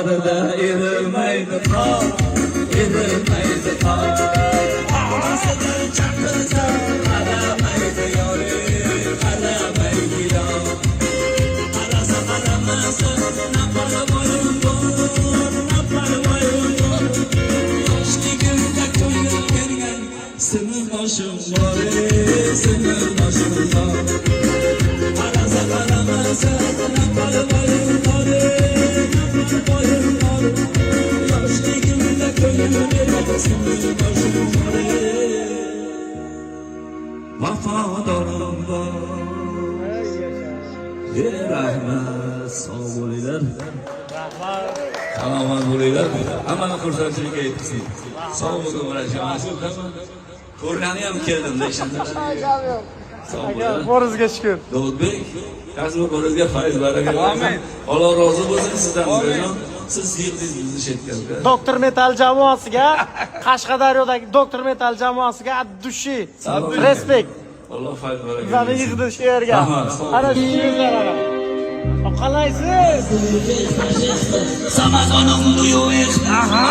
safharida erilmaydi qor, erilmaydi qor. Onasidan chaqirsa qaramaydi yorim, qaramaydi yor. Qarasa qaramasa napalvoyim bor, napalvoyim bor. Yoshligimda ko'ngil bergan sinib boshim bor, sinib boshim bor. Qarasa qaramasa napalvoyim bor, napalvoyim bor. Yoshligimda ko'ngil bergan sinib boshim bor. Vafadorim bor. Rahmat, sog' bo'linglar. Rahmat. Salomat bo'linglar. Hammani xursandchilikka yetkazing. Sog' bo'lib o'rashamiz. Ko'rgani ham keldim-da ishondim. Sog' bo'linglar. Borizga shukur. Davudbek, kasb-koringizga fayz baraka. Amin. Alloh rozi bo'lsin sizdan. Siz yig'dingiz bizni shetkazga. Doktor Metal jamoasiga, Qashqadaryodagi Doktor Metal jamoasiga ad-dushi. Respekt. Alloh fayz baraka. Bizani yig'di shu yerga. Ana shuyingizlar ana. Qalaysiz? Samazonim bu yo'q. Aha!